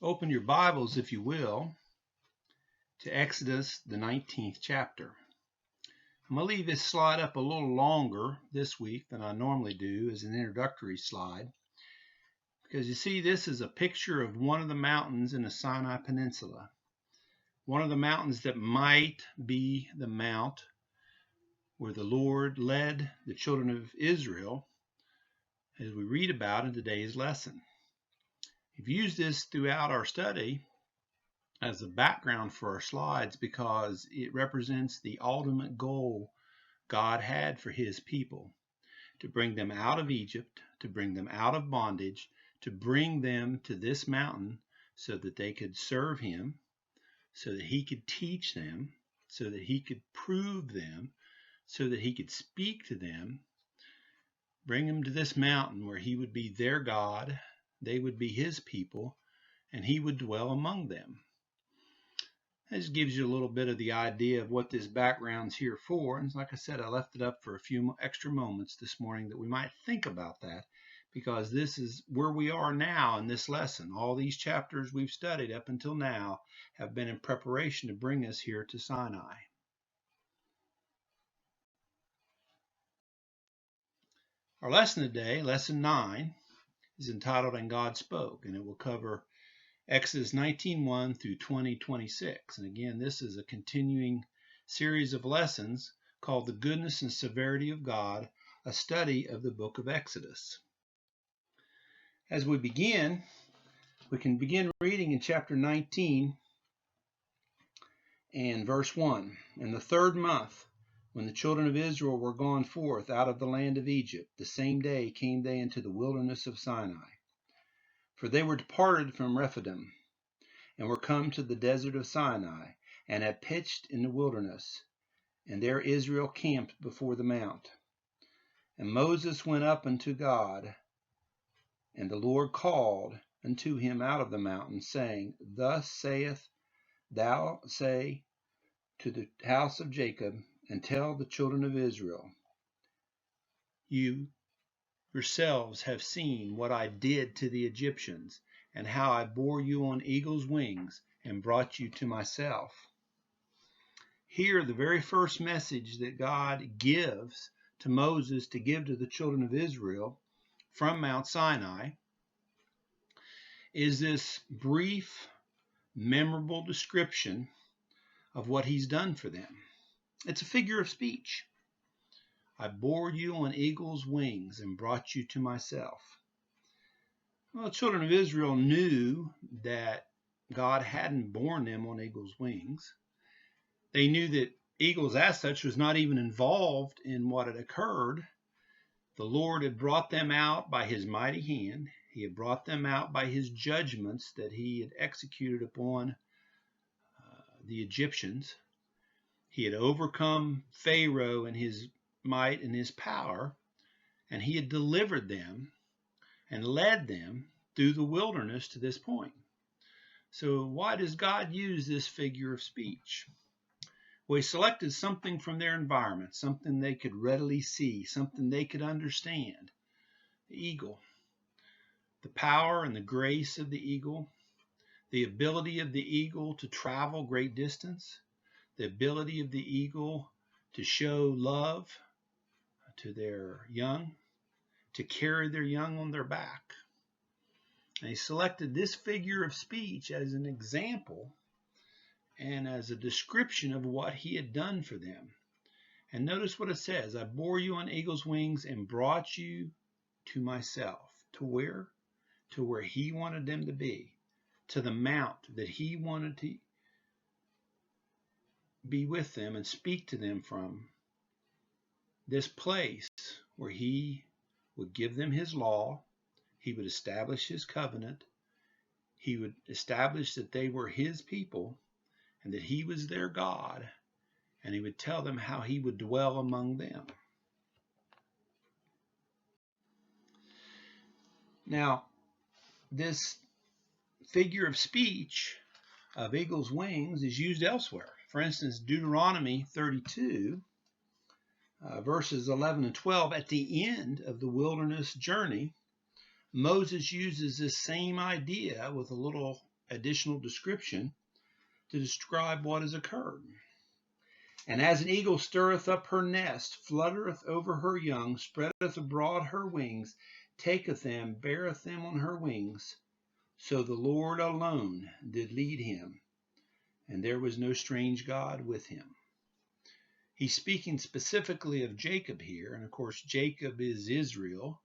Open your Bibles, if you will, to Exodus, the 19th chapter. I'm going to leave this slide up a little longer this week than I normally do as an introductory slide, because you see this is a picture of one of the mountains in the Sinai Peninsula. One of the mountains that might be the mount where the Lord led the children of Israel, as we read about in today's lesson. We've used this throughout our study as a background for our slides because it represents the ultimate goal God had for his people, to bring them out of Egypt, to bring them out of bondage, to bring them to this mountain so that they could serve him, so that he could teach them, so that he could prove them, so that he could speak to them, bring them to this mountain where he would be their God, they would be his people, and he would dwell among them. This gives you a little bit of the idea of what this background's here for. And like I said, I left it up for a few extra moments this morning that we might think about that, because this is where we are now in this lesson. All these chapters we've studied up until now have been in preparation to bring us here to Sinai. Our lesson today, lesson 9, is entitled And God Spoke, and it will cover Exodus 19:1 through 20:26. And again, this is a continuing series of lessons called The Goodness and Severity of God, a study of the book of Exodus. As we begin, we can begin reading in chapter 19 and verse 1. In the third month, when the children of Israel were gone forth out of the land of Egypt, the same day came they into the wilderness of Sinai. For they were departed from Rephidim, and were come to the desert of Sinai, and had pitched in the wilderness. And there Israel camped before the mount. And Moses went up unto God, and the Lord called unto him out of the mountain, saying, Thus saith thou, say to the house of Jacob, and tell the children of Israel, You yourselves have seen what I did to the Egyptians, and how I bore you on eagle's wings, and brought you to myself. Here, the very first message that God gives to Moses to give to the children of Israel from Mount Sinai is this brief, memorable description of what he's done for them. It's a figure of speech. I bore you on eagle's wings and brought you to myself. Well, the children of Israel knew that God hadn't borne them on eagle's wings. They knew that eagles as such was not even involved in what had occurred. The Lord had brought them out by his mighty hand. He had brought them out by his judgments that he had executed upon the Egyptians. He had overcome Pharaoh in his might and his power, and he had delivered them and led them through the wilderness to this point. So why does God use this figure of speech? Well, he selected something from their environment, something they could readily see, something they could understand. The eagle. The power and the grace of the eagle, the ability of the eagle to travel great distance, the ability of the eagle to show love to their young, to carry their young on their back. And he selected this figure of speech as an example and as a description of what he had done for them. And notice what it says, I bore you on eagle's wings and brought you to myself. To where? To where he wanted them to be, to the mount that he wanted to be with them and speak to them from. This place where he would give them his law, he would establish his covenant, he would establish that they were his people and that he was their God, and he would tell them how he would dwell among them. Now, this figure of speech of eagle's wings is used elsewhere. For instance, Deuteronomy 32, verses 11 and 12, at the end of the wilderness journey, Moses uses this same idea with a little additional description to describe what has occurred. And as an eagle stirreth up her nest, fluttereth over her young, spreadeth abroad her wings, taketh them, beareth them on her wings, so the Lord alone did lead him, and there was no strange God with him. He's speaking specifically of Jacob here, and of course Jacob is Israel,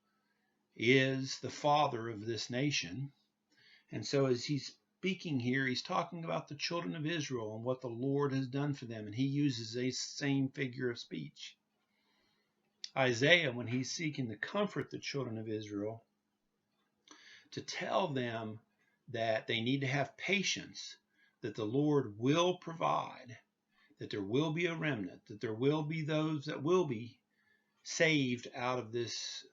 is the father of this nation. And so as he's speaking here, he's talking about the children of Israel and what the Lord has done for them, and he uses a same figure of speech. Isaiah, when he's seeking to comfort the children of Israel, to tell them that they need to have patience, that the Lord will provide, that there will be a remnant, that there will be those that will be saved out of this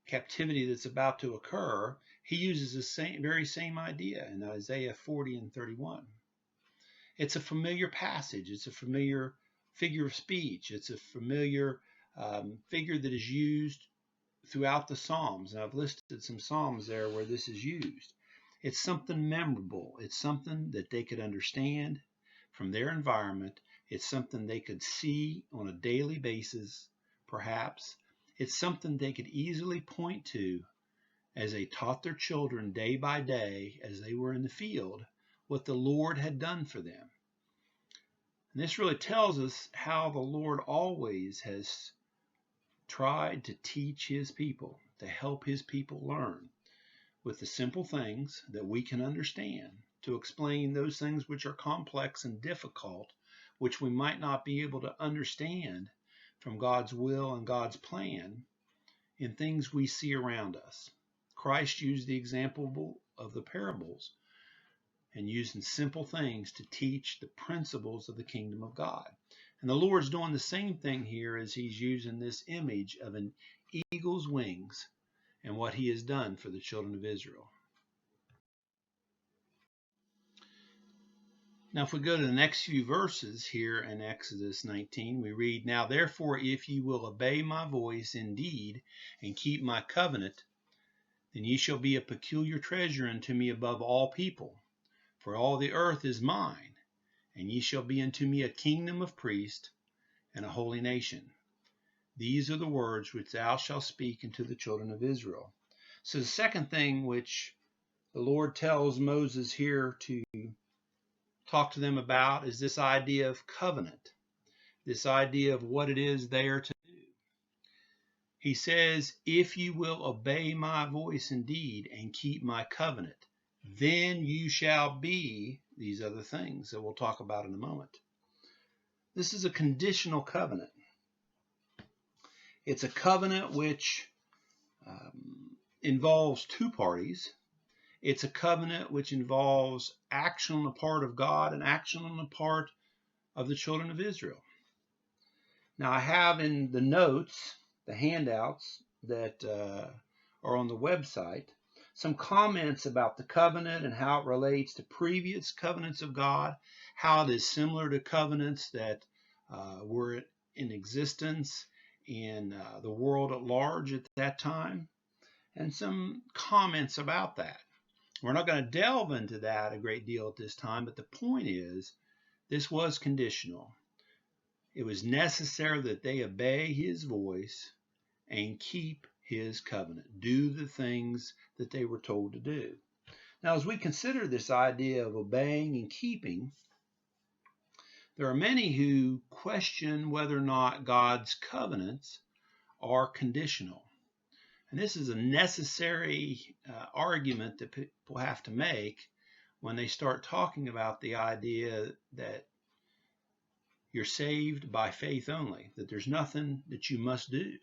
captivity that's about to occur, he uses the very same idea in Isaiah 40 and 31. It's a familiar passage. It's a familiar figure of speech. It's a familiar figure that is used throughout the Psalms. And I've listed some Psalms there where this is used. It's something memorable. It's something that they could understand from their environment. It's something they could see on a daily basis, perhaps. It's something they could easily point to as they taught their children day by day as they were in the field what the Lord had done for them. And this really tells us how the Lord always has tried to teach his people, to help his people learn with the simple things that we can understand, to explain those things which are complex and difficult, which we might not be able to understand from God's will and God's plan in things we see around us. Christ used the example of the parables and using simple things to teach the principles of the kingdom of God. And the Lord's doing the same thing here as he's using this image of an eagle's wings and what he has done for the children of Israel. Now, if we go to the next few verses here in Exodus 19, we read, Now therefore, if ye will obey my voice indeed, and keep my covenant, then ye shall be a peculiar treasure unto me above all people. For all the earth is mine, and ye shall be unto me a kingdom of priests and a holy nation. These are the words which thou shalt speak unto the children of Israel. So the second thing which the Lord tells Moses here to talk to them about is this idea of covenant, this idea of what it is they are to do. He says, if you will obey my voice indeed and keep my covenant, then you shall be these other things that we'll talk about in a moment. This is a conditional covenant. It's a covenant which involves two parties. It's a covenant which involves action on the part of God and action on the part of the children of Israel. Now, I have in the notes, the handouts that are on the website, some comments about the covenant and how it relates to previous covenants of God, how it is similar to covenants that were in existence in the world at large at that time, and some comments about that. We're not going to delve into that a great deal at this time, but the point is, this was conditional. It was necessary that they obey his voice and keep his covenant, do the things that they were told to do. Now, as we consider this idea of obeying and keeping, there are many who question whether or not God's covenants are conditional. And this is a necessary argument that people have to make when they start talking about the idea that you're saved by faith only, that there's nothing that you must do.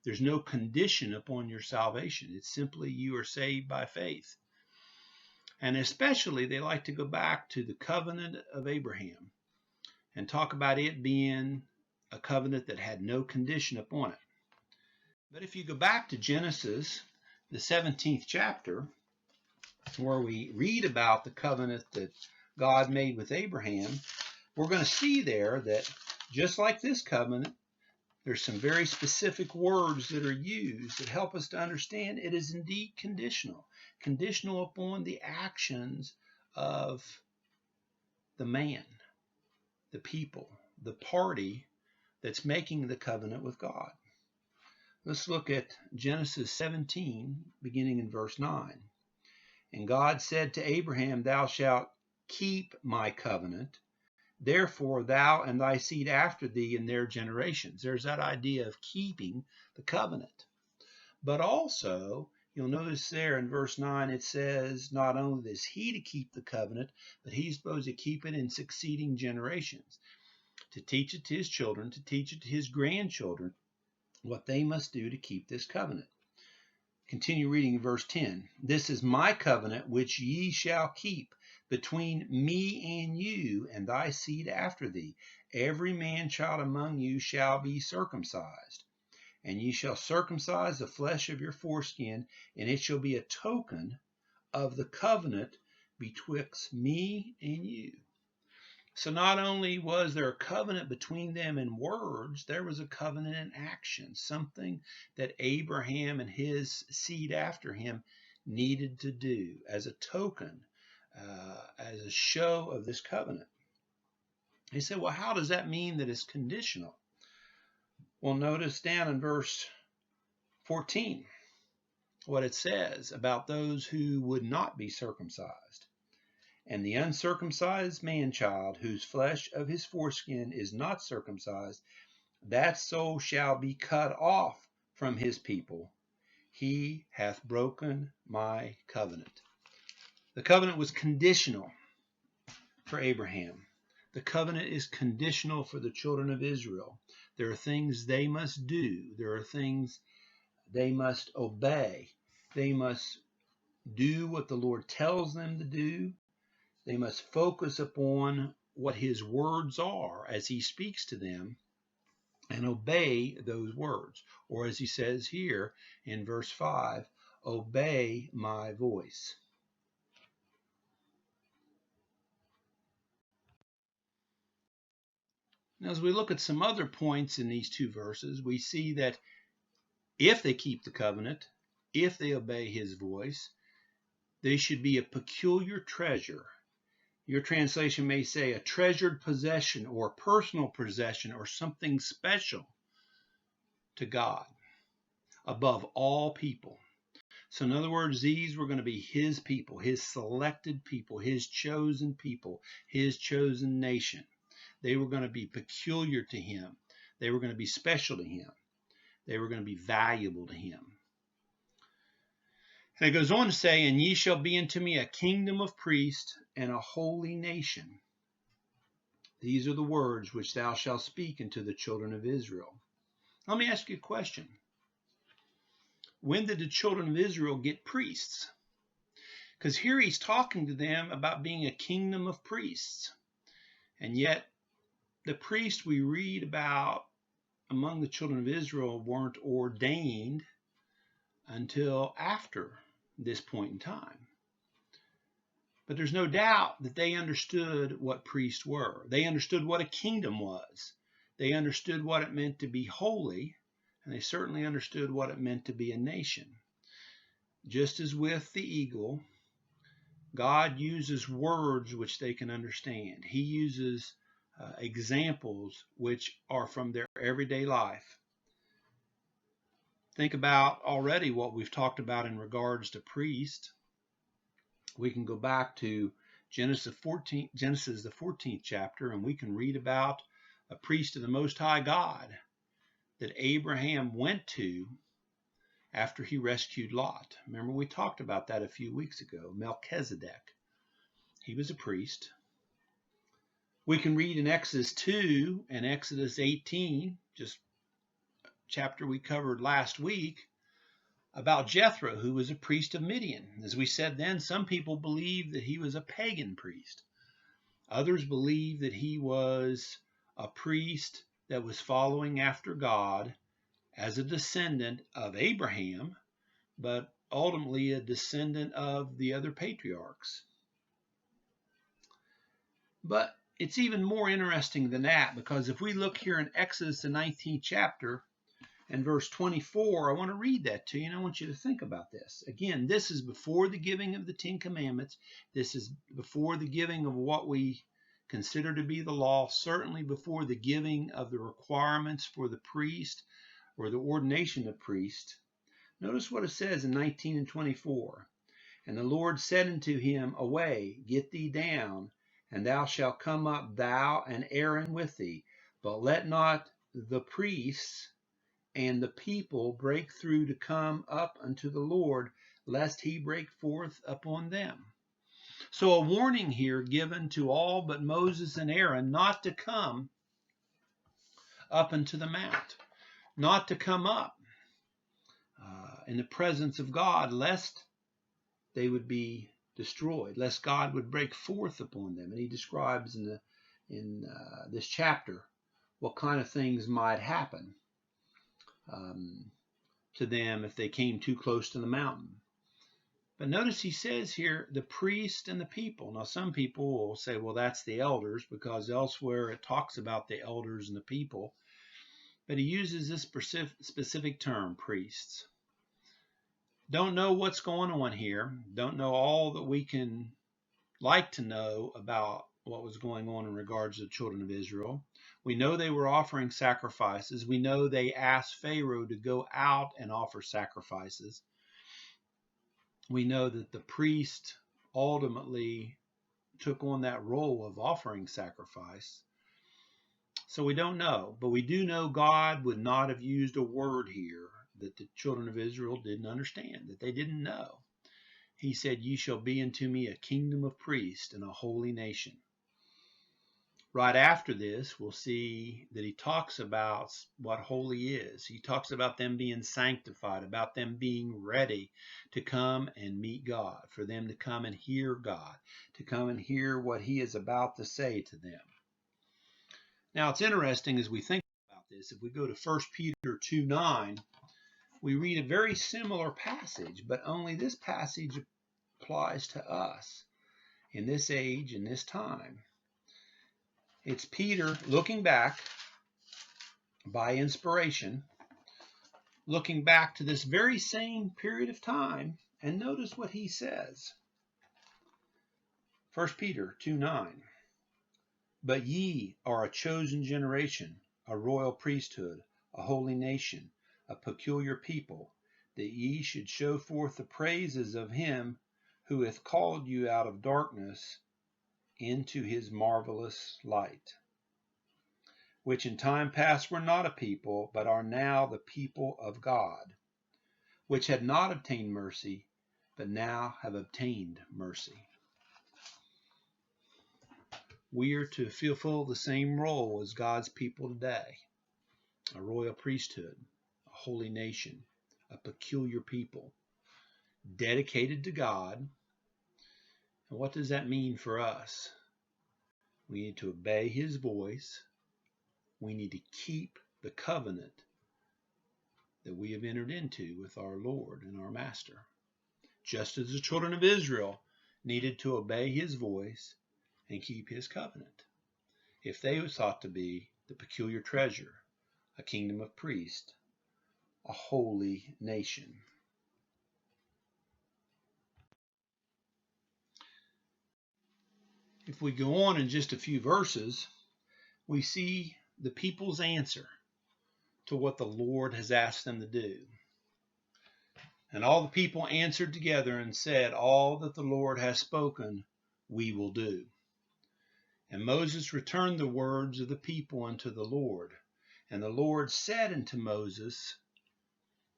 There's no condition upon your salvation. It's simply you are saved by faith. And especially they like to go back to the covenant of Abraham and talk about it being a covenant that had no condition upon it. But if you go back to Genesis, the 17th chapter, where we read about the covenant that God made with Abraham, we're going to see there that just like this covenant, there's some very specific words that are used that help us to understand it is indeed conditional. conditional upon the actions of the man, the people, the party that's making the covenant with God. Let's look at Genesis 17, beginning in verse 9. And God said to Abraham, thou shalt keep my covenant, therefore thou and thy seed after thee in their generations. There's that idea of keeping the covenant. But also, you'll notice there in verse 9, it says not only is he to keep the covenant, but he's supposed to keep it in succeeding generations, to teach it to his children, to teach it to his grandchildren, what they must do to keep this covenant. Continue reading verse 10. This is my covenant which ye shall keep between me and you and thy seed after thee. Every man child among you shall be circumcised. And ye shall circumcise the flesh of your foreskin, and it shall be a token of the covenant betwixt me and you. So not only was there a covenant between them in words, there was a covenant in action, something that Abraham and his seed after him needed to do as a token, as a show of this covenant. He said, well, how does that mean that it's conditional? Well, notice down in verse 14 what it says about those who would not be circumcised. And the uncircumcised man-child, whose flesh of his foreskin is not circumcised, that soul shall be cut off from his people. He hath broken my covenant. The covenant was conditional for Abraham. The covenant is conditional for the children of Israel. There are things they must do. There are things they must obey. They must do what the Lord tells them to do. They must focus upon what his words are as he speaks to them and obey those words. Or as he says here in verse 5, obey my voice. Now, as we look at some other points in these two verses, we see that if they keep the covenant, if they obey his voice, they should be a peculiar treasure. Your translation may say a treasured possession or personal possession or something special to God above all people. So in other words, these were going to be his people, his selected people, his chosen nation. They were going to be peculiar to him. They were going to be special to him. They were going to be valuable to him. And it goes on to say, and ye shall be unto me a kingdom of priests and a holy nation. These are the words which thou shalt speak unto the children of Israel. Let me ask you a question. When did the children of Israel get priests? Because here he's talking to them about being a kingdom of priests. And yet the priests we read about among the children of Israel weren't ordained until after this point in time. But there's no doubt that they understood what priests were. They understood what a kingdom was. They understood what it meant to be holy, and they certainly understood what it meant to be a nation. Just as with the eagle, God uses words which they can understand. He uses examples which are from their everyday life. Think about already what we've talked about in regards to priests. We can go back to Genesis the 14th chapter, and we can read about a priest of the Most High God that Abraham went to after he rescued Lot. Remember, we talked about that a few weeks ago. Melchizedek. He was a priest. We can read in Exodus 2 and Exodus 18, just a chapter we covered last week, about Jethro, who was a priest of Midian. As we said then, some people believe that he was a pagan priest. Others believe that he was a priest that was following after God as a descendant of Abraham, but ultimately a descendant of the other patriarchs. But it's even more interesting than that, because if we look here in Exodus, the 19th chapter, and verse 24. I want to read that to you, and I want you to think about this. Again, this is before the giving of the Ten Commandments. This is before the giving of what we consider to be the law, certainly before the giving of the requirements for the priest or the ordination of priest. Notice what it says in 19 and 24. And the Lord said unto him, Away, get thee down, and thou shalt come up, thou and Aaron with thee. But let not the priests and the people break through to come up unto the Lord, lest he break forth upon them. So a warning here given to all but Moses and Aaron not to come up into the mount, not to come up in the presence of God, lest they would be destroyed, lest God would break forth upon them. And he describes in this chapter what kind of things might happen to them if they came too close to the mountain. But notice he says here, the priest and the people. Now some people will say, well, that's the elders, because elsewhere it talks about the elders and the people. But he uses this specific term, priests. Don't know what's going on here. Don't know all that we can like to know about what was going on in regards to the children of Israel. We know they were offering sacrifices. We know they asked Pharaoh to go out and offer sacrifices. We know that the priest ultimately took on that role of offering sacrifice. So we don't know, but we do know God would not have used a word here that the children of Israel didn't understand, that they didn't know. He said, Ye shall be unto me a kingdom of priests and a holy nation. Right after this, we'll see that he talks about what holy is. He talks about them being sanctified, about them being ready to come and meet God, for them to come and hear God, to come and hear what he is about to say to them. Now, it's interesting as we think about this, if we go to 1 Peter 2:9, we read a very similar passage, but only this passage applies to us in this age, in this time. It's Peter looking back by inspiration, looking back to this very same period of time, and notice what he says. 1 Peter 2:9. But ye are a chosen generation, a royal priesthood, a holy nation, a peculiar people, that ye should show forth the praises of him who hath called you out of darkness into his marvelous light, which in time past were not a people, but are now the people of God, which had not obtained mercy, but now have obtained mercy. We are to fulfill the same role as God's people today, a royal priesthood, a holy nation, a peculiar people, dedicated to God. And what does that mean for us? We need to obey his voice. We need to keep the covenant that we have entered into with our Lord and our Master. Just as the children of Israel needed to obey his voice and keep his covenant, if they sought to be the peculiar treasure, a kingdom of priests, a holy nation. If we go on in just a few verses, we see the people's answer to what the Lord has asked them to do. And all the people answered together and said, All that the Lord has spoken, we will do. And Moses returned the words of the people unto the Lord. And the Lord said unto Moses,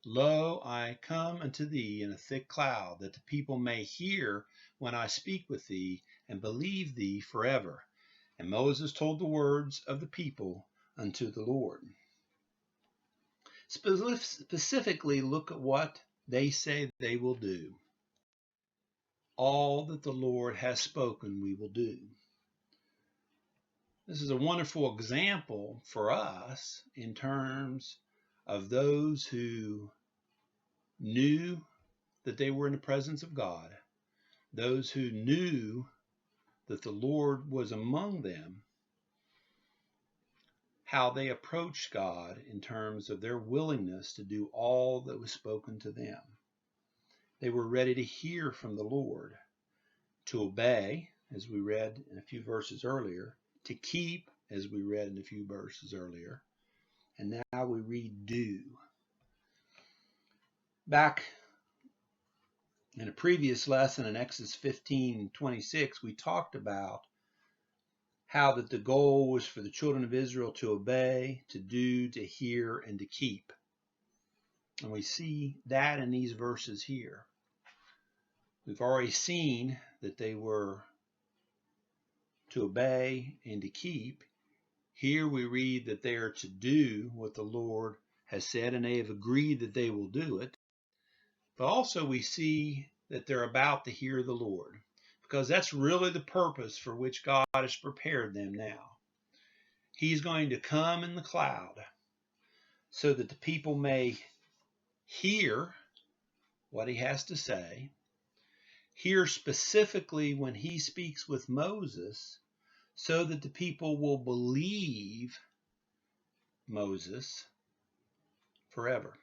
Lo, I come unto thee in a thick cloud, that the people may hear when I speak with thee, and believe thee forever. And Moses told the words of the people unto the Lord. Specifically, look at what they say they will do. All that the Lord has spoken, we will do. This is a wonderful example for us in terms of those who knew that they were in the presence of God, those who knew that the Lord was among them, how they approached God in terms of their willingness to do all that was spoken to them. They were ready to hear from the Lord, to obey, as we read in a few verses earlier, to keep, as we read in a few verses earlier, and now we read do. Back in a previous lesson in Exodus 15:26, we talked about how that the goal was for the children of Israel to obey, to do, to hear, and to keep. And we see that in these verses here. We've already seen that they were to obey and to keep. Here we read that they are to do what the Lord has said, and they have agreed that they will do it. But also we see that they're about to hear the Lord, because that's really the purpose for which God has prepared them now. He's going to come in the cloud so that the people may hear what he has to say, hear specifically when he speaks with Moses, so that the people will believe Moses forever,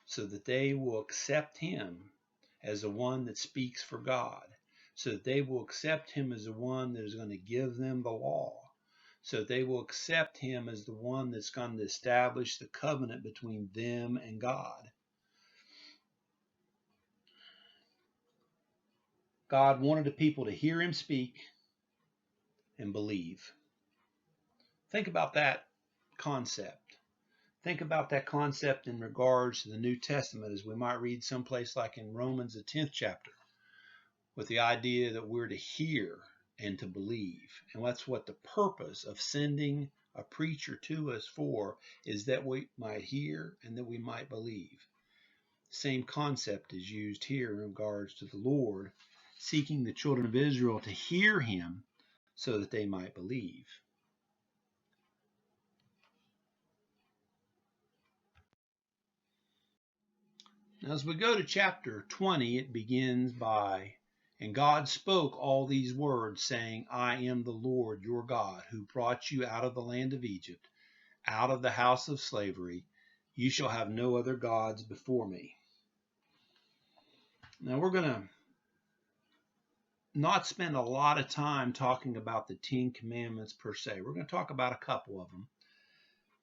so that they will accept him as the one that speaks for God, so that they will accept him as the one that is going to give them the law, so that they will accept him as the one that's going to establish the covenant between them and God. God wanted the people to hear him speak and believe. Think about that concept. Think about that concept in regards to the New Testament, as we might read someplace like in Romans, the 10th chapter, with the idea that we're to hear and to believe. And that's what the purpose of sending a preacher to us for, is that we might hear and that we might believe. Same concept is used here in regards to the Lord seeking the children of Israel to hear him so that they might believe. Now, as we go to chapter 20, it begins by, "And God spoke all these words, saying, I am the Lord your God, who brought you out of the land of Egypt, out of the house of slavery. You shall have no other gods before me." Now, we're going to not spend a lot of time talking about the 10 Commandments per se. We're going to talk about a couple of them,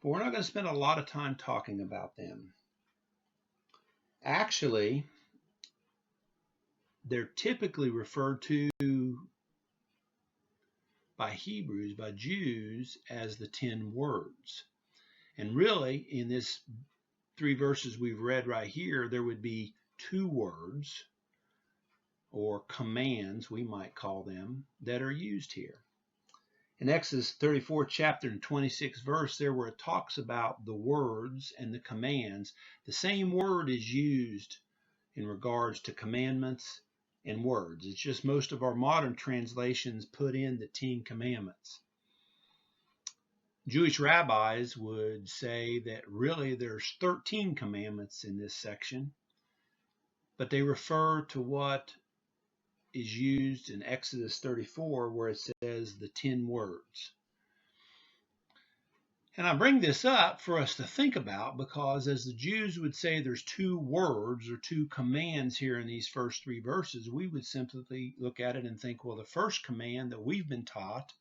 but we're not going to spend a lot of time talking about them. Actually, they're typically referred to by Hebrews, by Jews, as the 10 words. And really, in this 3 verses we've read right here, there would be 2 words, or commands, we might call them, that are used here. In Exodus 34 chapter and 26 verse, there where it talks about the words and the commands, the same word is used in regards to commandments and words. It's just most of our modern translations put in the 10 Commandments. Jewish rabbis would say that really there's 13 commandments in this section, but they refer to what is used in Exodus 34 where it says the 10 words. And I bring this up for us to think about because, as the Jews would say, there's 2 words or 2 commands here in these first 3 verses. We would simply look at it and think, well, the first command that we've been taught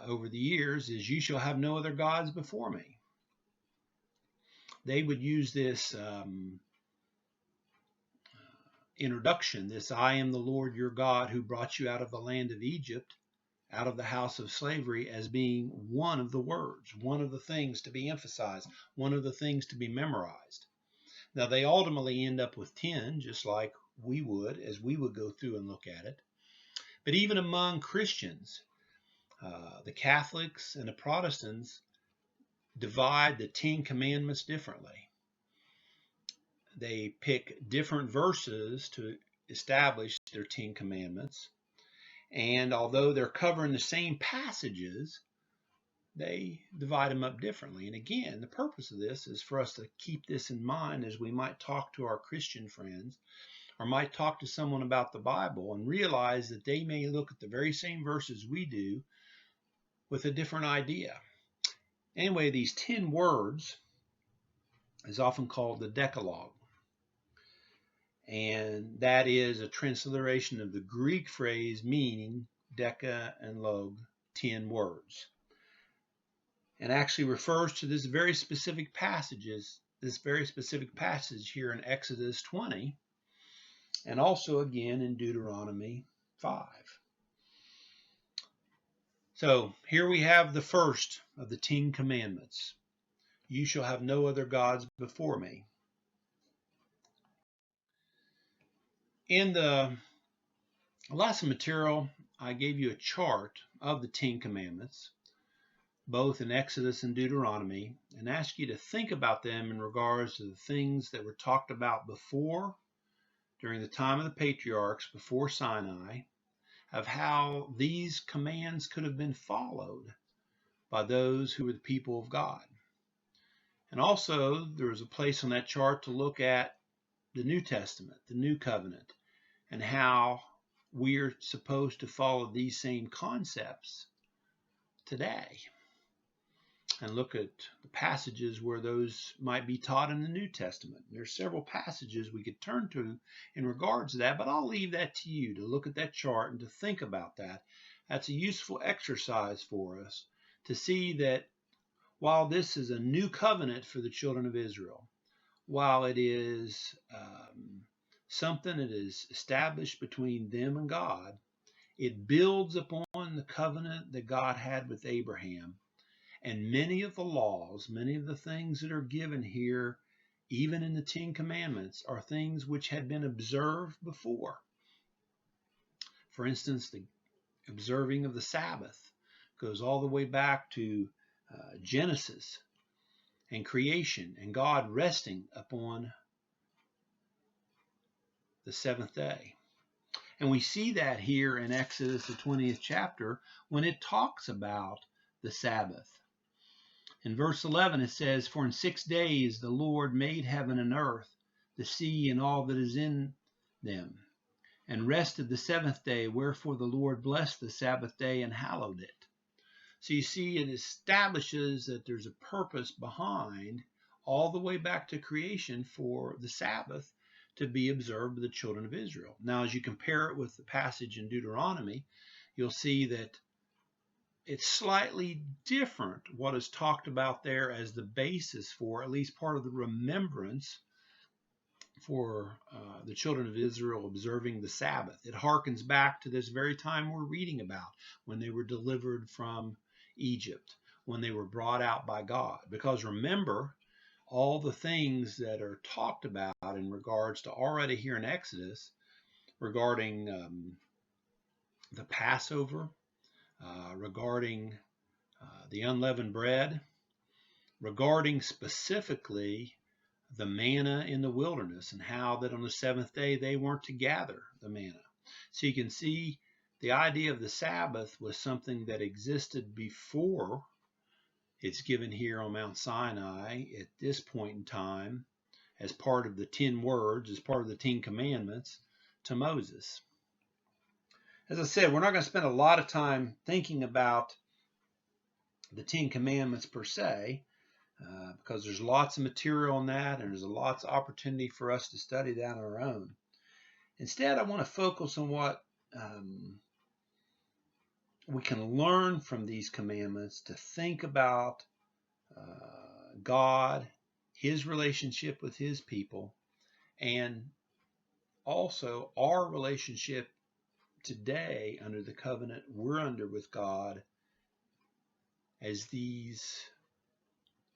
over the years is, you shall have no other gods before me. They would use this introduction, this I am the Lord your God who brought you out of the land of Egypt, out of the house of slavery, as being one of the words, one of the things to be emphasized, one of the things to be memorized. Now, they ultimately end up with 10, just like we would, as we would go through and look at it. But even among Christians, the Catholics and the Protestants divide the 10 commandments differently. They pick different verses to establish their 10 commandments. And although they're covering the same passages, they divide them up differently. And again, the purpose of this is for us to keep this in mind as we might talk to our Christian friends or might talk to someone about the Bible and realize that they may look at the very same verses we do with a different idea. Anyway, these 10 words is often called the Decalogue. And that is a transliteration of the Greek phrase meaning deca and log, 10 words. And actually refers to this very specific passage here in Exodus 20, and also again in Deuteronomy 5. So here we have the first of the 10 commandments. You shall have no other gods before me. In the lesson material, I gave you a chart of the 10 commandments, both in Exodus and Deuteronomy, and asked you to think about them in regards to the things that were talked about before, during the time of the patriarchs, before Sinai, of how these commands could have been followed by those who were the people of God. And also, there was a place on that chart to look at the New Testament, the New Covenant, and how we're supposed to follow these same concepts today. And look at the passages where those might be taught in the New Testament. There's several passages we could turn to in regards to that, but I'll leave that to you to look at that chart and to think about that. That's a useful exercise for us to see that while this is a new covenant for the children of Israel, while it is something that is established between them and God, it builds upon the covenant that God had with Abraham. And many of the laws, many of the things that are given here, even in the 10 Commandments, are things which had been observed before. For instance, the observing of the Sabbath goes all the way back to Genesis and creation, and God resting upon the seventh day. And we see that here in Exodus, the 20th chapter, when it talks about the Sabbath. In verse 11, it says, "For in 6 days the Lord made heaven and earth, the sea and all that is in them, and rested the seventh day, wherefore the Lord blessed the Sabbath day and hallowed it." So you see, it establishes that there's a purpose behind all the way back to creation for the Sabbath to be observed by the children of Israel. Now, as you compare it with the passage in Deuteronomy, you'll see that it's slightly different what is talked about there as the basis for, at least part of the remembrance for the children of Israel observing the Sabbath. It harkens back to this very time we're reading about, when they were delivered from Egypt, when they were brought out by God. Because remember, all the things that are talked about in regards to already here in Exodus regarding the Passover, regarding the unleavened bread, regarding specifically the manna in the wilderness, and how that on the seventh day they weren't to gather the manna. So you can see the idea of the Sabbath was something that existed before it's given here on Mount Sinai at this point in time as part of the 10 words, as part of the 10 commandments to Moses. As I said, we're not going to spend a lot of time thinking about the 10 commandments per se, because there's lots of material on that, and there's lots of opportunity for us to study that on our own. Instead, I want to focus on what we can learn from these commandments to think about God, his relationship with his people, and also our relationship today under the covenant we're under with God, as these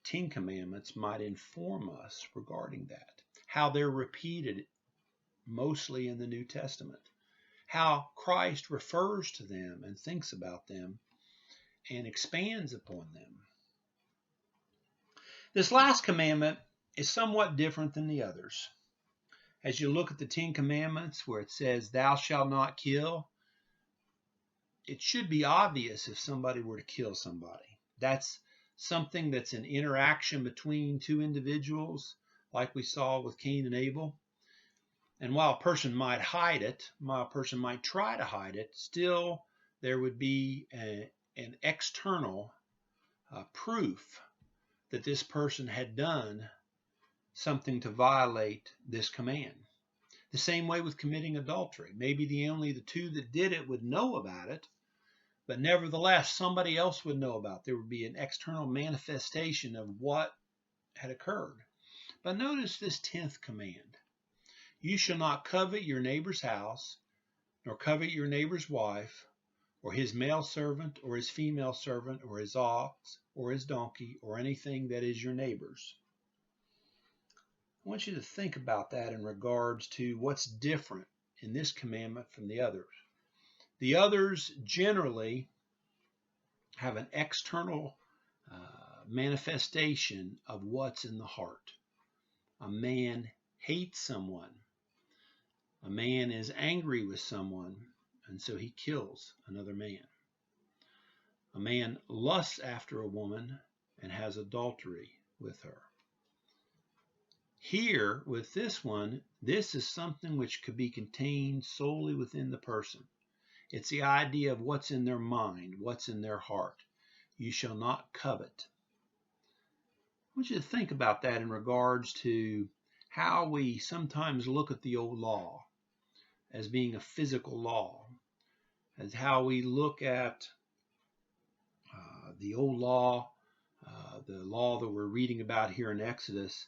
10 commandments might inform us regarding that, how they're repeated mostly in the New Testament, how Christ refers to them and thinks about them and expands upon them. This last commandment is somewhat different than the others. As you look at the 10 commandments where it says, "Thou shalt not kill," it should be obvious if somebody were to kill somebody. That's something that's an interaction between two individuals, like we saw with Cain and Abel. And while a person might hide it, while a person might try to hide it, still there would be an external proof that this person had done something to violate this command. The same way with committing adultery. Maybe only the two that did it would know about it, but nevertheless, somebody else would know about it. There would be an external manifestation of what had occurred. But notice this 10th command. You shall not covet your neighbor's house, nor covet your neighbor's wife, or his male servant, or his female servant, or his ox, or his donkey, or anything that is your neighbor's. I want you to think about that in regards to what's different in this commandment from the others. The others generally have an external manifestation of what's in the heart. A man hates someone. A man is angry with someone, and so he kills another man. A man lusts after a woman and has adultery with her. Here, with this one, this is something which could be contained solely within the person. It's the idea of what's in their mind, what's in their heart. You shall not covet. I want you to think about that in regards to how we sometimes look at the old law as being a physical law, as how we look at the old law, the law that we're reading about here in Exodus,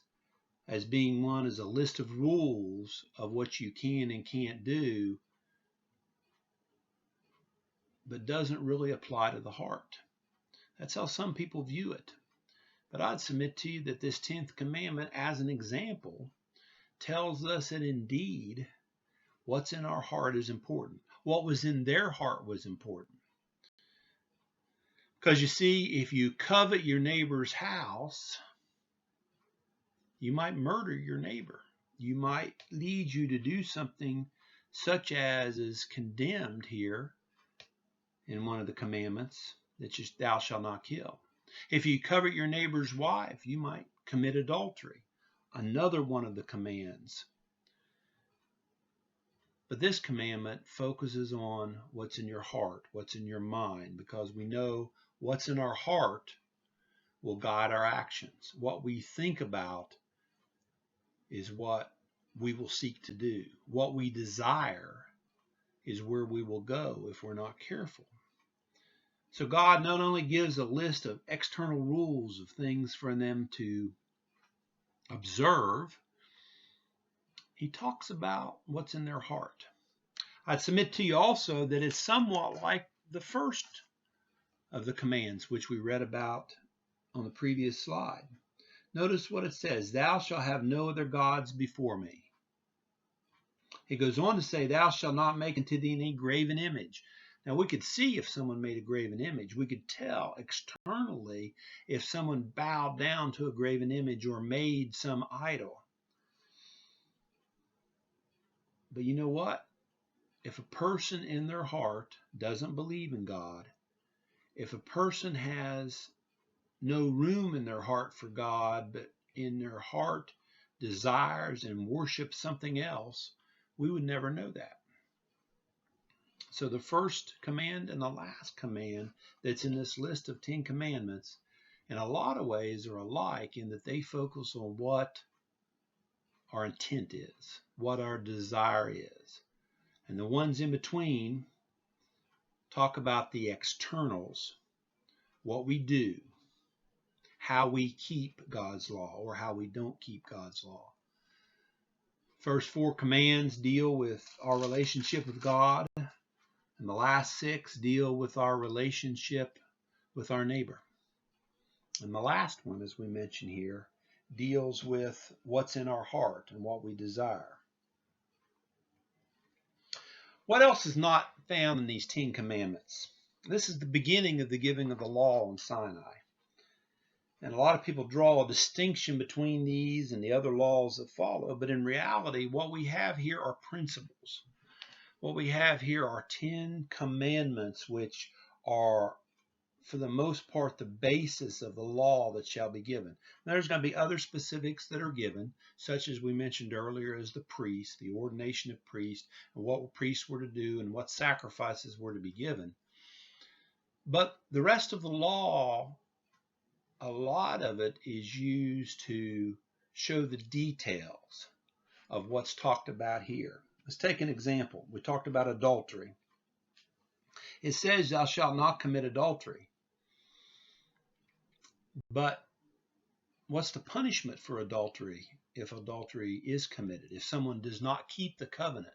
as being one as a list of rules of what you can and can't do, but doesn't really apply to the heart. That's how some people view it. But I'd submit to you that this 10th commandment, as an example, tells us that indeed what's in our heart is important. What was in their heart was important. Because you see, if you covet your neighbor's house, you might murder your neighbor. You might lead you to do something such as is condemned here in one of the commandments, that thou shalt not kill. If you covet your neighbor's wife, you might commit adultery, another one of the commands. But this commandment focuses on what's in your heart, what's in your mind, because we know what's in our heart will guide our actions. What we think about is what we will seek to do. What we desire is where we will go if we're not careful. So God not only gives a list of external rules of things for them to observe, he talks about what's in their heart. I'd submit to you also that it's somewhat like the first of the commands which we read about on the previous slide. Notice what it says, thou shalt have no other gods before me. It goes on to say, thou shalt not make unto thee any graven image. Now we could see if someone made a graven image. We could tell externally if someone bowed down to a graven image or made some idol. But you know what? If a person in their heart doesn't believe in God, if a person has no room in their heart for God, but in their heart desires and worships something else, we would never know that. So the first command and the last command that's in this list of 10 commandments, in a lot of ways are alike in that they focus on what our intent is, what our desire is. And the ones in between talk about the externals, what we do, how we keep God's law or how we don't keep God's law. First 4 commands deal with our relationship with God, and the last 6 deal with our relationship with our neighbor. And the last one, as we mentioned here, deals with what's in our heart and what we desire. What else is not found in these 10 commandments? This is the beginning of the giving of the law on Sinai. And a lot of people draw a distinction between these and the other laws that follow, but in reality, what we have here are principles. What we have here are 10 commandments, which are, for the most part, the basis of the law that shall be given. Now, there's going to be other specifics that are given, such as we mentioned earlier as the priest, the ordination of priests, and what priests were to do and what sacrifices were to be given. But the rest of the law a lot of it is used to show the details of what's talked about here. Let's take an example. We talked about adultery. It says, thou shalt not commit adultery. But what's the punishment for adultery if adultery is committed, if someone does not keep the covenant?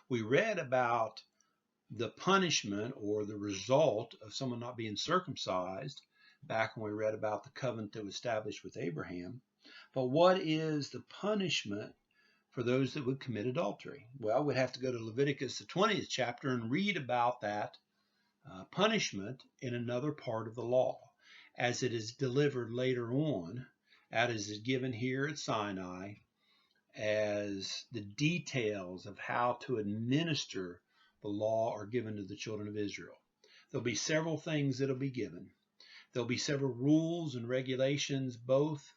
We read about the punishment or the result of someone not being circumcised back when we read about the covenant that was established with Abraham. But what is the punishment for those that would commit adultery? Well, we'd have to go to Leviticus, the 20th chapter, and read about that punishment in another part of the law, as it is delivered later on, as is given here at Sinai, as the details of how to administer the law are given to the children of Israel. There'll be several things that'll be given. There'll be several rules and regulations, both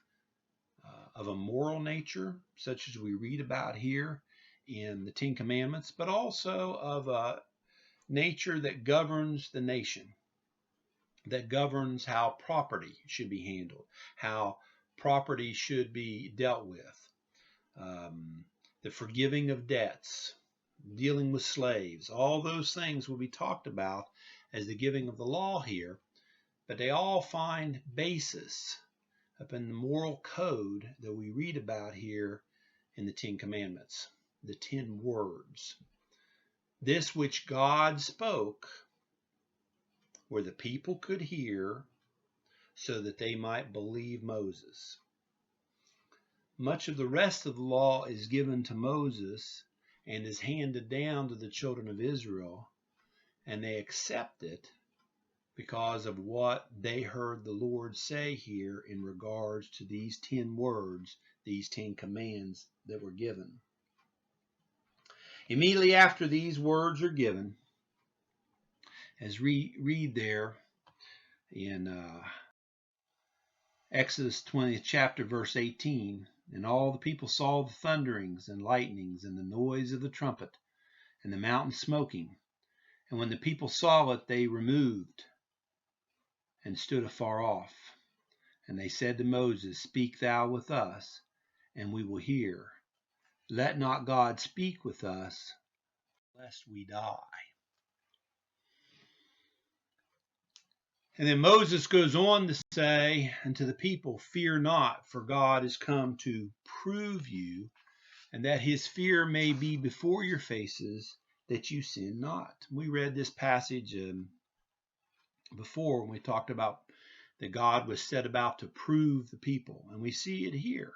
of a moral nature, such as we read about here in the Ten Commandments, but also of a nature that governs the nation, that governs how property should be handled, how property should be dealt with, the forgiving of debts, dealing with slaves. All those things will be talked about as the giving of the law here, but they all find basis up in the moral code that we read about here in the Ten Commandments, the 10 words. This which God spoke, where the people could hear, so that they might believe Moses. Much of the rest of the law is given to Moses and is handed down to the children of Israel, and they accept it because of what they heard the Lord say here in regards to these 10 words, these 10 commands that were given. Immediately after these words are given, as we read there in Exodus 20th chapter, verse 18, and all the people saw the thunderings and lightnings and the noise of the trumpet and the mountain smoking. And when the people saw it, they removed and stood afar off. And they said to Moses, speak thou with us, and we will hear. Let not God speak with us, lest we die. And then Moses goes on to say unto the people, fear not, for God is come to prove you, and that his fear may be before your faces, that you sin not. We read this passage before when we talked about that God was set about to prove the people, and we see it here.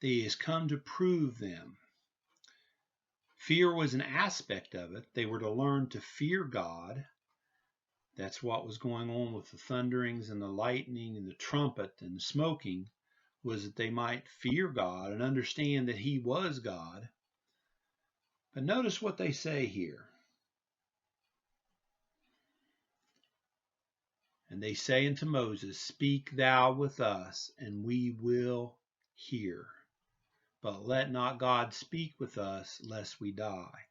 That he has come to prove them. Fear was an aspect of it. They were to learn to fear God. That's what was going on with the thunderings and the lightning and the trumpet and the smoking, was that they might fear God and understand that he was God. But notice what they say here. And they say unto Moses, speak thou with us, and we will hear. But let not God speak with us, lest we die.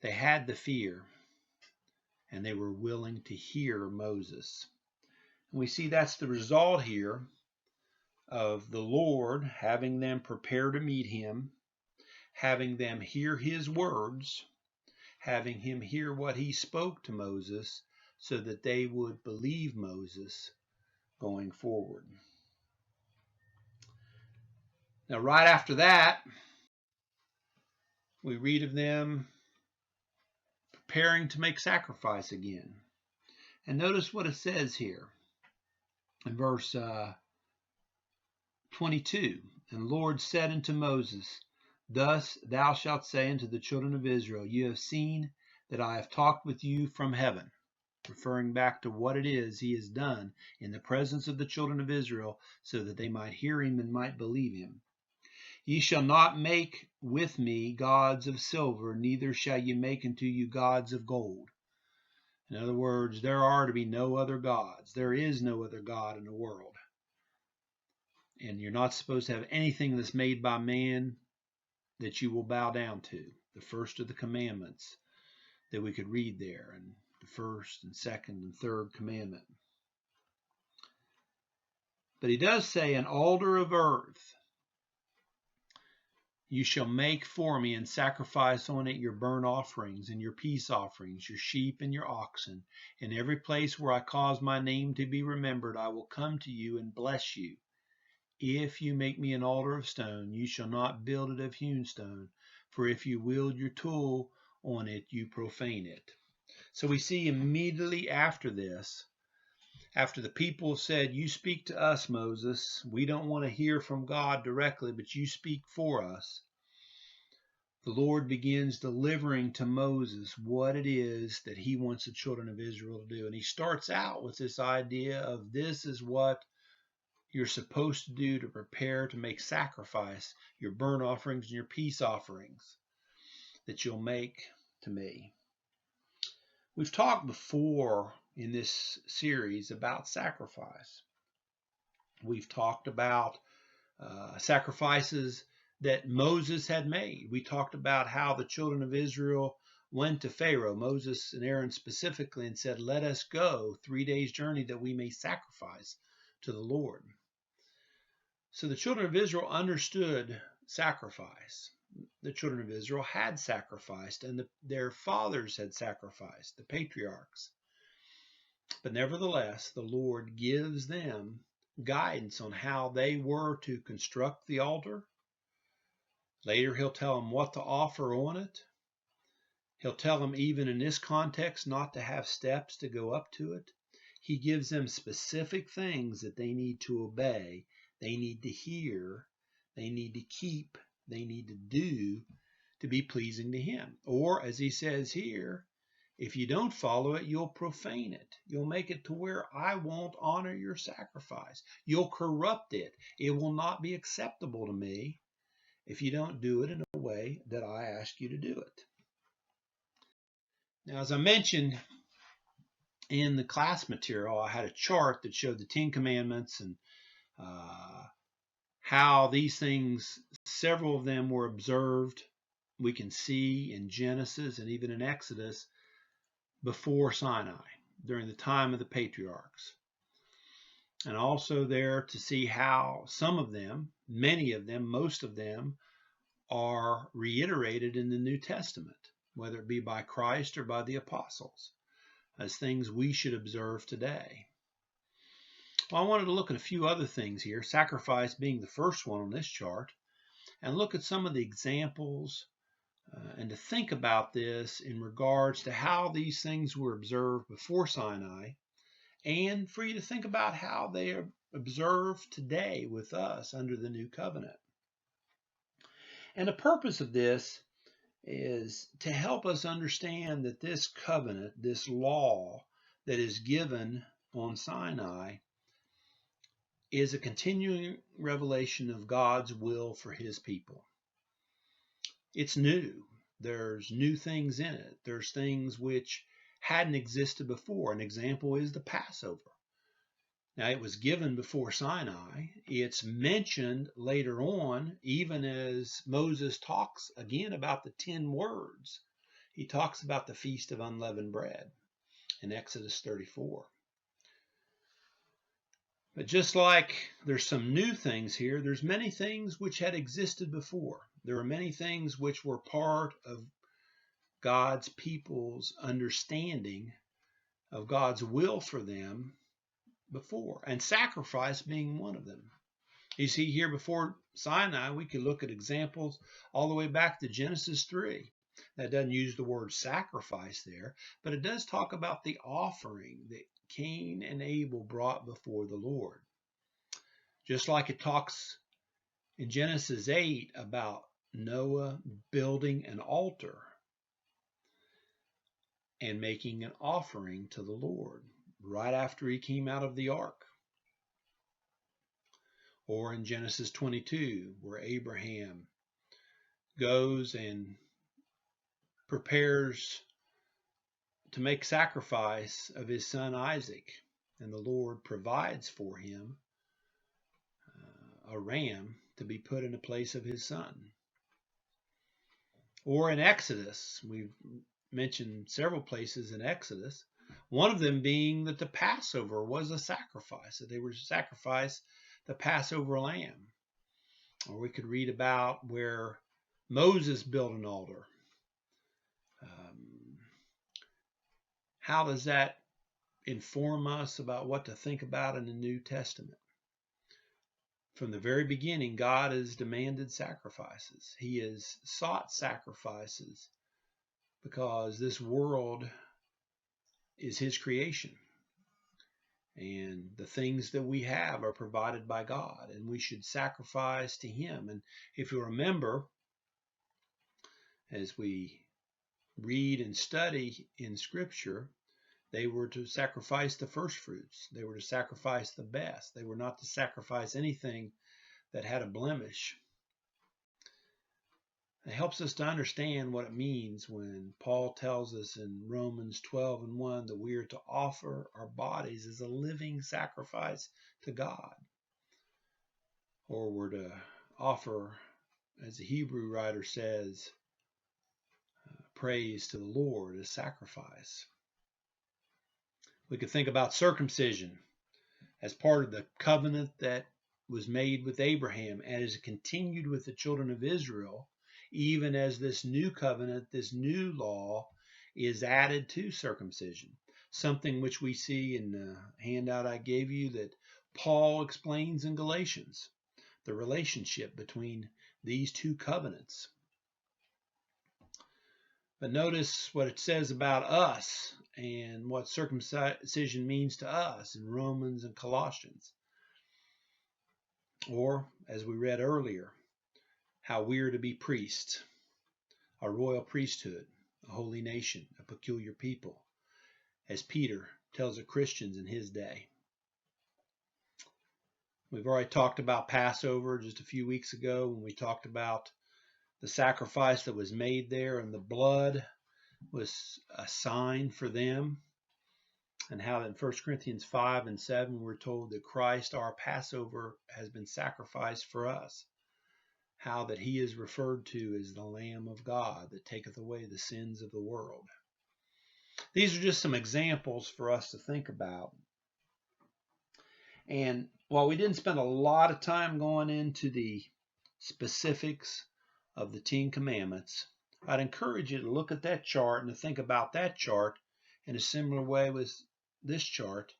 They had the fear, and they were willing to hear Moses. And we see that's the result here of the Lord having them prepare to meet him, having them hear his words, having him hear what he spoke to Moses, so that they would believe Moses going forward. Now, right after that, we read of them preparing to make sacrifice again. And notice what it says here in verse 22. And the Lord said unto Moses, thus thou shalt say unto the children of Israel, you have seen that I have talked with you from heaven, referring back to what it is he has done in the presence of the children of Israel, so that they might hear him and might believe him. Ye shall not make with me gods of silver, neither shall ye make unto you gods of gold. In other words, there are to be no other gods. There is no other God in the world. And you're not supposed to have anything that's made by man that you will bow down to. The first of the commandments that we could read there, and the first and second and third commandment. But he does say, an altar of earth you shall make for me, and sacrifice on it your burnt offerings and your peace offerings, your sheep and your oxen. In every place where I cause my name to be remembered, I will come to you and bless you. If you make me an altar of stone, you shall not build it of hewn stone, for if you wield your tool on it, you profane it. So we see immediately after this, after the people said, you speak to us, Moses, we don't want to hear from God directly, but you speak for us. The Lord begins delivering to Moses what it is that he wants the children of Israel to do. And he starts out with this idea of this is what you're supposed to do to prepare to make sacrifice, your burnt offerings and your peace offerings that you'll make to me. We've talked before in this series about sacrifice. We've talked about sacrifices that Moses had made. We talked about how the children of Israel went to Pharaoh, Moses and Aaron specifically, and said, let us go 3 days' journey that we may sacrifice to the Lord. So the children of Israel understood sacrifice. The children of Israel had sacrificed, and their fathers had sacrificed, the patriarchs. But nevertheless, the Lord gives them guidance on how they were to construct the altar. Later, he'll tell them what to offer on it. He'll tell them, even in this context, not to have steps to go up to it. He gives them specific things that they need to obey, they need to hear, they need to keep, they need to do to be pleasing to him. Or, as he says here, if you don't follow it, you'll profane it. You'll make it to where I won't honor your sacrifice. You'll corrupt it. It will not be acceptable to me if you don't do it in a way that I ask you to do it. Now, as I mentioned in the class material, I had a chart that showed the 10 Commandments and how these things, several of them were observed. We can see in Genesis and even in Exodus before Sinai, during the time of the patriarchs. And also there to see how some of them, many of them, most of them, are reiterated in the New Testament, whether it be by Christ or by the apostles, as things we should observe today. Well, I wanted to look at a few other things here, sacrifice being the first one on this chart, and look at some of the examples and to think about this in regards to how these things were observed before Sinai, and for you to think about how they are observed today with us under the new covenant. And the purpose of this is to help us understand that this covenant, this law that is given on Sinai, is a continuing revelation of God's will for his people. It's new. There's new things in it. There's things which hadn't existed before. An example is the Passover. Now, it was given before Sinai. It's mentioned later on, even as Moses talks again about the 10 words. He talks about the Feast of Unleavened Bread in Exodus 34. But just like there's some new things here, there's many things which had existed before. There are many things which were part of God's people's understanding of God's will for them before, and sacrifice being one of them. You see here before Sinai, we could look at examples all the way back to Genesis 3. That doesn't use the word sacrifice there, but it does talk about the offering that Cain and Abel brought before the Lord. Just like it talks in Genesis 8 about Noah building an altar and making an offering to the Lord right after he came out of the ark. Or in Genesis 22, where Abraham goes and prepares to make sacrifice of his son Isaac, and the Lord provides for him a ram to be put in the place of his son. Or in Exodus, we've mentioned several places in Exodus, one of them being that the Passover was a sacrifice, that they were to sacrifice the Passover lamb. Or we could read about where Moses built an altar. How does that inform us about what to think about in the New Testament? From the very beginning, God has demanded sacrifices. He has sought sacrifices because this world is his creation. And the things that we have are provided by God, and we should sacrifice to him. And if you remember, as we read and study in Scripture, they were to sacrifice the first fruits. They were to sacrifice the best. They were not to sacrifice anything that had a blemish. It helps us to understand what it means when Paul tells us in Romans 12:1 that we are to offer our bodies as a living sacrifice to God. Or we're to offer, as the Hebrew writer says, praise to the Lord as sacrifice. We could think about circumcision as part of the covenant that was made with Abraham and is continued with the children of Israel, even as this new covenant, this new law is added to circumcision. Something which we see in the handout I gave you that Paul explains in Galatians, the relationship between these two covenants. But notice what it says about us and what circumcision means to us in Romans and Colossians. Or, as we read earlier, how we are to be priests, a royal priesthood, a holy nation, a peculiar people, as Peter tells the Christians in his day. We've already talked about Passover just a few weeks ago when we talked about the sacrifice that was made there, and the blood was a sign for them, and how in 1 Corinthians 5:7 we're told that Christ, our Passover, has been sacrificed for us. How that he is referred to as the Lamb of God that taketh away the sins of the world. These are just some examples for us to think about. And while we didn't spend a lot of time going into the specifics of the 10 Commandments, I'd encourage you to look at that chart and to think about that chart in a similar way with this chart,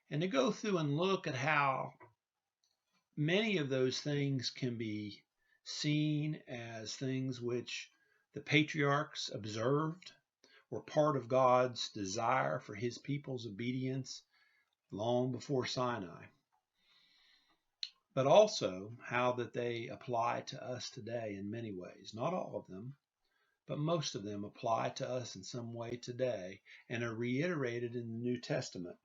and to go through and look at how many of those things can be seen as things which the patriarchs observed, were part of God's desire for his people's obedience long before Sinai. But also how that they apply to us today in many ways. Not all of them, but most of them apply to us in some way today and are reiterated in the New Testament.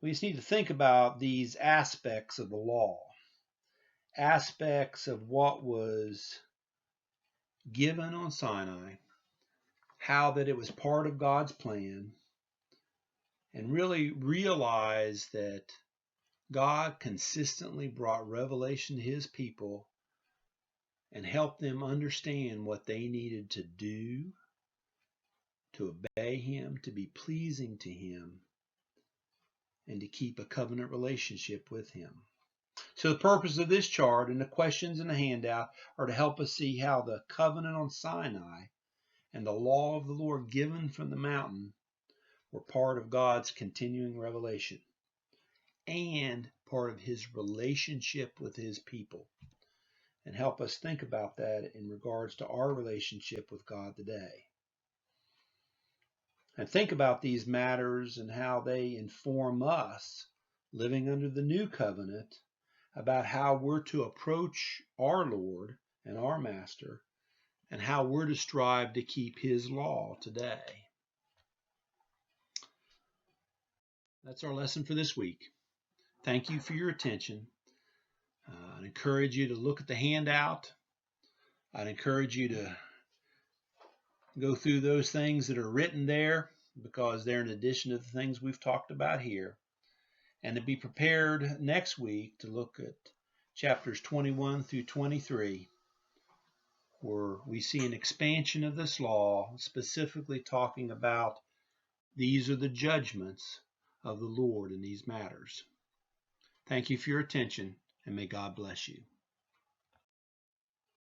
We just need to think about these aspects of the law, aspects of what was given on Sinai, how that it was part of God's plan, and really realize that God consistently brought revelation to his people and helped them understand what they needed to do to obey him, to be pleasing to him, and to keep a covenant relationship with him. So the purpose of this chart and the questions in the handout are to help us see how the covenant on Sinai and the law of the Lord given from the mountain were part of God's continuing revelation and part of his relationship with his people, and help us think about that in regards to our relationship with God today. And think about these matters and how they inform us living under the new covenant about how we're to approach our Lord and our Master and how we're to strive to keep his law today. That's our lesson for this week. Thank you for your attention. I'd encourage you to look at the handout. I'd encourage you to go through those things that are written there, because they're in addition to the things we've talked about here. And to be prepared next week to look at chapters 21 through 23, where we see an expansion of this law, specifically talking about these are the judgments of the Lord in these matters. Thank you for your attention, and may God bless you.